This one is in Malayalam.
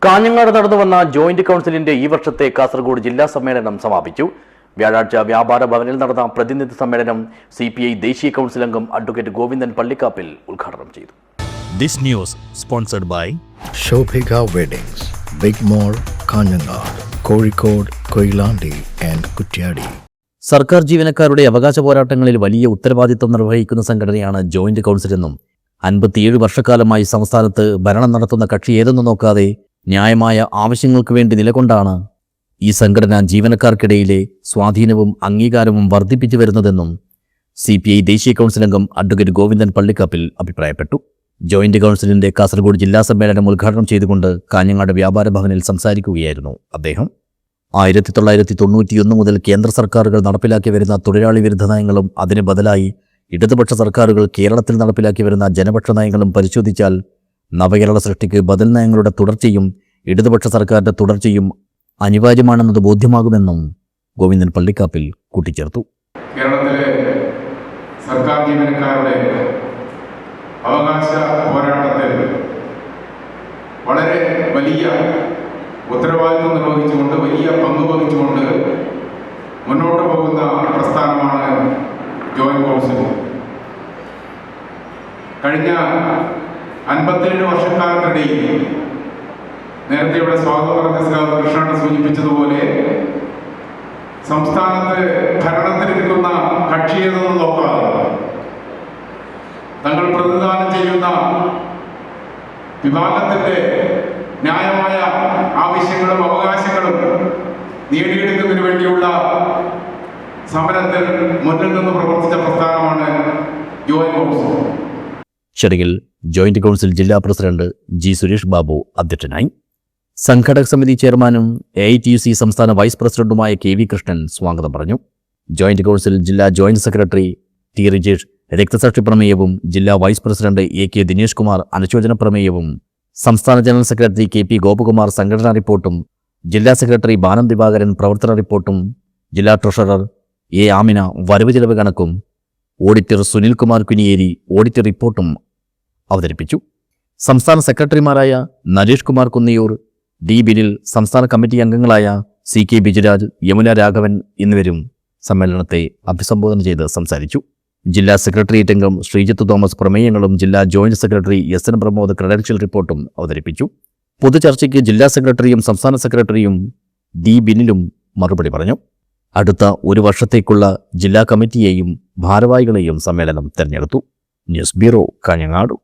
കാഞ്ഞങ്ങാട് നടന്നുവന്ന ജോയിന്റ് കൗൺസിലിന്റെ ഈ വർഷത്തെ കാസർഗോഡ് ജില്ലാ സമ്മേളനം സമാപിച്ചു. വ്യാഴാഴ്ച വ്യാപാര ഭവനിൽ നടന്ന പ്രതിനിധി സമ്മേളനം CPI ദേശീയ കൗൺസിൽ അംഗം അഡ്വക്കേറ്റ് ഗോവിന്ദൻ പള്ളിക്കാപ്പിൽ ഉദ്ഘാടനം ചെയ്തു. This news sponsored by Shobhika Weddings, Big Mall, Kanyanad, Kozhikode, Koilandi and Kutyadi. സർക്കാർ ജീവനക്കാരുടെ അവകാശ പോരാട്ടങ്ങളിൽ വലിയ ഉത്തരവാദിത്വം നിർവഹിക്കുന്ന സംഘടനയാണ് ജോയിന്റ് കൗൺസിൽ എന്നും 57 വർഷക്കാലമായി സംസ്ഥാനത്ത് ഭരണം നടത്തുന്ന കക്ഷി ഏതെന്ന് നോക്കാതെ ന്യായമായ ആവശ്യങ്ങൾക്ക് വേണ്ടി നിലകൊണ്ടാണ് ഈ സംഘടന ജീവനക്കാർക്കിടയിലെ സ്വാധീനവും അംഗീകാരവും വർദ്ധിപ്പിച്ചു വരുന്നതെന്നും CPI ദേശീയ കൗൺസിൽ അംഗം അഡ്വക്കേറ്റ് ഗോവിന്ദൻ പള്ളിക്കാപ്പിൽ അഭിപ്രായപ്പെട്ടു. ജോയിന്റ് കൗൺസിലിന്റെ കാസർഗോഡ് ജില്ലാ സമ്മേളനം ഉദ്ഘാടനം ചെയ്തുകൊണ്ട് കാഞ്ഞങ്ങാട് വ്യാപാര ഭവനിൽ സംസാരിക്കുകയായിരുന്നു അദ്ദേഹം. 1991 മുതൽ കേന്ദ്ര സർക്കാരുകൾ നടപ്പിലാക്കി വരുന്ന തൊഴിലാളി വിരുദ്ധ നയങ്ങളും അതിന് ബദലായി ഇടതുപക്ഷ സർക്കാരുകൾ കേരളത്തിൽ നടപ്പിലാക്കി വരുന്ന ജനപക്ഷ നയങ്ങളും പരിശോധിച്ചാൽ നവകേരള സൃഷ്ടിക്ക് ബദൽ നയങ്ങളുടെ തുടർച്ചയും ഇടതുപക്ഷ സർക്കാരിന്റെ തുടർച്ചയും അനിവാര്യമാണെന്നത് ബോധ്യമാകുമെന്നും ഗോവിന്ദൻ പള്ളിക്കാപ്പിൽ കൂട്ടിച്ചേർത്തു. കേരളത്തിലെ സർക്കാർ ജീവനക്കാരുടെ അവകാശ പോരാട്ടത്തിൽ വളരെ വലിയ ഉത്തരവാദിത്വം നിർവഹിച്ചുകൊണ്ട് വലിയ പങ്ക് വഹിച്ചുകൊണ്ട് മുന്നോട്ട് പോകുന്ന പ്രസ്ഥാനമാണ് ജോയിന്റ് കൗൺസിൽ. കഴിഞ്ഞ 57 വർഷക്കാലത്തിനിടയിൽ നേരത്തെ ഇവിടെ സ്വാഗതം പറഞ്ഞ കൃഷ്ണൻ സൂചിപ്പിച്ചതുപോലെ സംസ്ഥാനത്ത് ഭരണത്തിലിരിക്കുന്ന കക്ഷിയേതെന്ന് നോക്കാതെ തങ്ങൾ പ്രതിദാനം ചെയ്യുന്ന വിഭാഗത്തിന്റെ ന്യായമായ ആവശ്യങ്ങളും അവകാശങ്ങളും നേടിയെടുക്കുന്നതിന് വേണ്ടിയുള്ള സമരത്തിൽ മുന്നിൽ നിന്ന് പ്രവർത്തിച്ച പ്രസ്ഥാനമാണ് ജോയിന്റ് കൗൺസിൽ. ചടങ്ങിൽ ജോയിന്റ് കൗൺസിൽ ജില്ലാ പ്രസിഡന്റ് G. സുരേഷ് ബാബു അധ്യക്ഷനായി. സംഘടക സമിതി ചെയർമാനും AITUC സംസ്ഥാന വൈസ് പ്രസിഡന്റുമായ KV കൃഷ്ണൻ സ്വാഗതം പറഞ്ഞു. ജോയിന്റ് കൗൺസിൽ ജില്ലാ ജോയിന്റ് സെക്രട്ടറി T. റിജേഷ് രക്തസാക്ഷി പ്രമേയവും ജില്ലാ vice president AK. Dinesh Kumar അനുശോചന പ്രമേയവും സംസ്ഥാന ജനറൽ സെക്രട്ടറി KP. ഗോപകുമാർ സംഘടനാ റിപ്പോർട്ടും ജില്ലാ സെക്രട്ടറി ബാനം ദിവാകരൻ പ്രവർത്തന റിപ്പോർട്ടും ജില്ലാ ട്രഷറർ A. ആമിന വരവ് ചെലവ് കണക്കും ഓഡിറ്റർ സുനിൽകുമാർ കുനിയേരി ഓഡിറ്റ് റിപ്പോർട്ടും അവതരിപ്പിച്ചു. സംസ്ഥാന സെക്രട്ടറിമാരായ നരേഷ് കുമാർ കുന്നിയൂർ, D. ബിനിൽ, സംസ്ഥാന കമ്മിറ്റി അംഗങ്ങളായ CK. ബിജുരാജ്, യമുന രാഘവൻ എന്നിവരും സമ്മേളനത്തെ അഭിസംബോധന ചെയ്ത് സംസാരിച്ചു. ജില്ലാ സെക്രട്ടേറിയറ്റ് അംഗം ശ്രീജിത്ത് തോമസ് പ്രമേയങ്ങളും ജില്ലാ joint secretary SN Pramod credential റിപ്പോർട്ടും അവതരിപ്പിച്ചു. പൊതുചർച്ചയ്ക്ക് ജില്ലാ സെക്രട്ടറിയും സംസ്ഥാന സെക്രട്ടറിയും D. ബിനിലും മറുപടി പറഞ്ഞു. അടുത്ത ഒരു വർഷത്തേക്കുള്ള ജില്ലാ കമ്മിറ്റിയെയും ഭാരവാഹികളെയും സമ്മേളനം തെരഞ്ഞെടുത്തു. News bureau, Kanhangad.